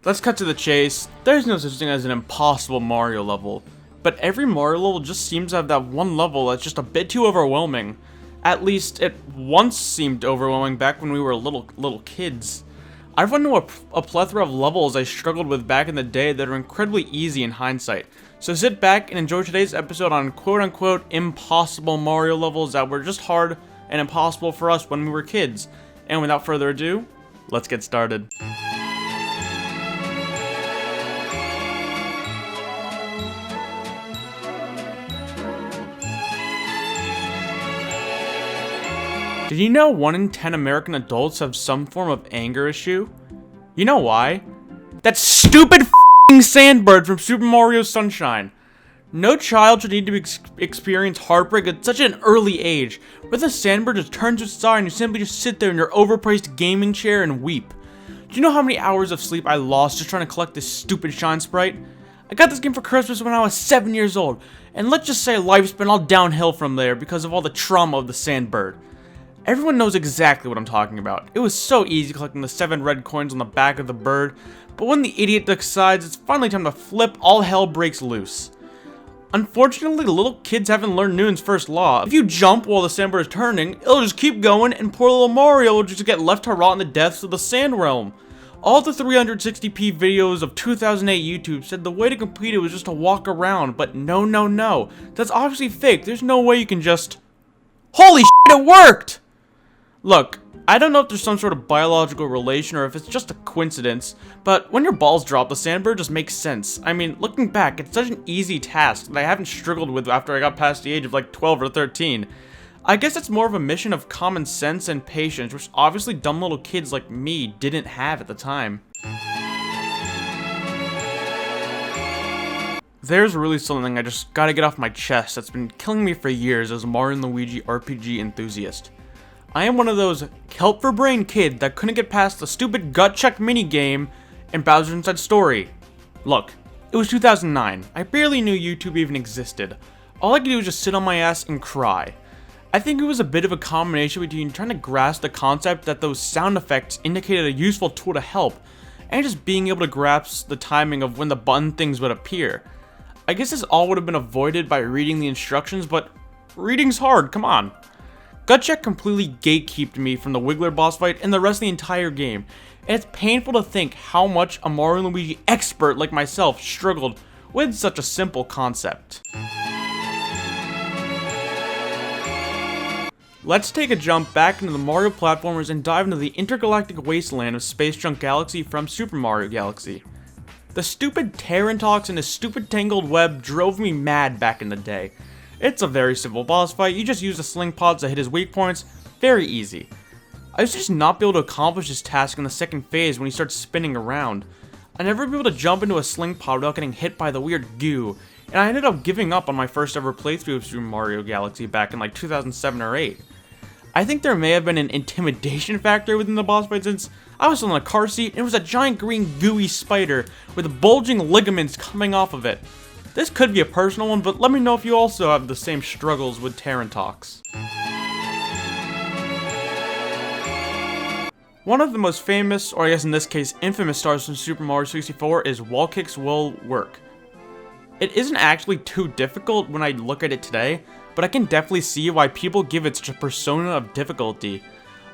Let's cut to the chase. There's no such thing as an impossible Mario level, but every Mario level just seems to have that one level that's just a bit too overwhelming. At least it once seemed overwhelming back when we were little kids. I've run into a plethora of levels I struggled with back in the day that are incredibly easy in hindsight. So sit back and enjoy today's episode on quote-unquote impossible Mario levels that were just hard and impossible for us when we were kids. And without further ado, let's get started. Did you know 1 in 10 American adults have some form of anger issue? You know why? That stupid f***ing sandbird from Super Mario Sunshine. No child should need to experience heartbreak at such an early age, where the sandbird just turns aside and you simply just sit there in your overpriced gaming chair and weep. Do you know how many hours of sleep I lost just trying to collect this stupid shine sprite? I got this game for Christmas when I was 7 years old, and let's just say life's been all downhill from there because of all the trauma of the sandbird. Everyone knows exactly what I'm talking about. It was so easy collecting the 7 red coins on the back of the bird, but when the idiot decides it's finally time to flip, all hell breaks loose. Unfortunately, little kids haven't learned Newton's first law. If you jump while the sandbird is turning, it'll just keep going, and poor little Mario will just get left to rot in the depths of the sand realm. All the 360p videos of 2008 YouTube said the way to complete it was just to walk around, but no. That's obviously fake. There's no way you can just... Holy shit, it worked! Look, I don't know if there's some sort of biological relation or if it's just a coincidence, but when your balls drop, the sandbird just makes sense. I mean, looking back, it's such an easy task that I haven't struggled with after I got past the age of like 12 or 13. I guess it's more of a mission of common sense and patience, which obviously dumb little kids like me didn't have at the time. There's really something I just gotta get off my chest that's been killing me for years as a Mario & Luigi RPG enthusiast. I am one of those kelp for brain kid that couldn't get past the stupid gut check minigame and Bowser's Inside Story. Look, it was 2009. I barely knew YouTube even existed. All I could do was just sit on my ass and cry. I think it was a bit of a combination between trying to grasp the concept that those sound effects indicated a useful tool to help, and just being able to grasp the timing of when the button things would appear. I guess this all would have been avoided by reading the instructions, but reading's hard, come on. Gutcheck completely gatekept me from the Wiggler boss fight and the rest of the entire game, and it's painful to think how much a Mario & Luigi expert like myself struggled with such a simple concept. Let's take a jump back into the Mario platformers and dive into the intergalactic wasteland of Space Junk Galaxy from Super Mario Galaxy. The stupid Tarantox and his stupid tangled web drove me mad back in the day. It's a very simple boss fight, you just use the sling pods to hit his weak points, very easy. I was just not be able to accomplish this task in the second phase when he starts spinning around. I never be able to jump into a sling pod without getting hit by the weird goo, and I ended up giving up on my first ever playthrough of Super Mario Galaxy back in like 2007 or 8. I think there may have been an intimidation factor within the boss fight since I was still in a car seat and it was a giant green gooey spider with bulging ligaments coming off of it. This could be a personal one, but let me know if you also have the same struggles with Tarantox. One of the most famous, or I guess in this case infamous stars from Super Mario 64 is wall kicks will work. It isn't actually too difficult when I look at it today, but I can definitely see why people give it such a persona of difficulty.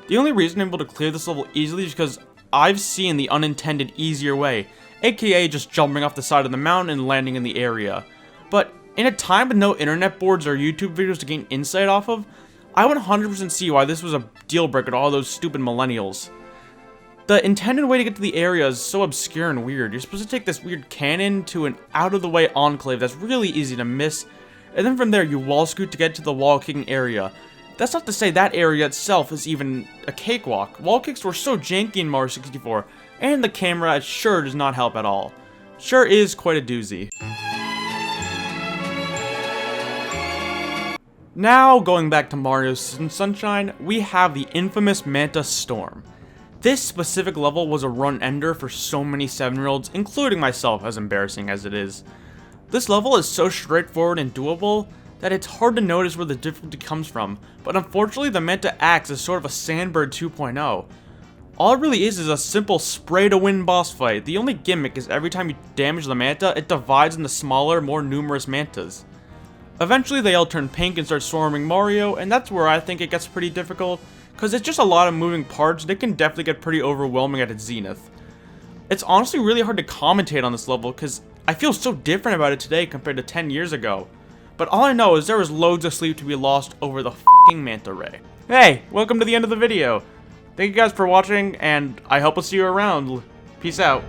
The only reason I'm able to clear this level easily is because I've seen the unintended easier way, aka just jumping off the side of the mountain and landing in the area. But in a time with no internet boards or YouTube videos to gain insight off of, I would 100% see why this was a deal breaker to all those stupid millennials. The intended way to get to the area is so obscure and weird. You're supposed to take this weird cannon to an out-of-the-way enclave that's really easy to miss, and then from there you wall scoot to get to the wall kicking area. That's not to say that area itself is even a cakewalk. Wall kicks were so janky in Mario 64, and the camera sure does not help at all. Sure is quite a doozy. Now, going back to Mario Sunshine, we have the infamous Manta Storm. This specific level was a run ender for so many 7-year-olds, including myself, as embarrassing as it is. This level is so straightforward and doable that it's hard to notice where the difficulty comes from, but unfortunately the Manta acts as sort of a Sandbird 2.0. All it really is a simple spray to win boss fight. The only gimmick is every time you damage the manta, it divides into smaller, more numerous mantas. Eventually they all turn pink and start swarming Mario, and that's where I think it gets pretty difficult, because it's just a lot of moving parts and it can definitely get pretty overwhelming at its zenith. It's honestly really hard to commentate on this level, because I feel so different about it today compared to 10 years ago. But all I know is there was loads of sleep to be lost over the f***ing manta ray. Hey, welcome to the end of the video. Thank you guys for watching, and I hope I'll see you around. Peace out.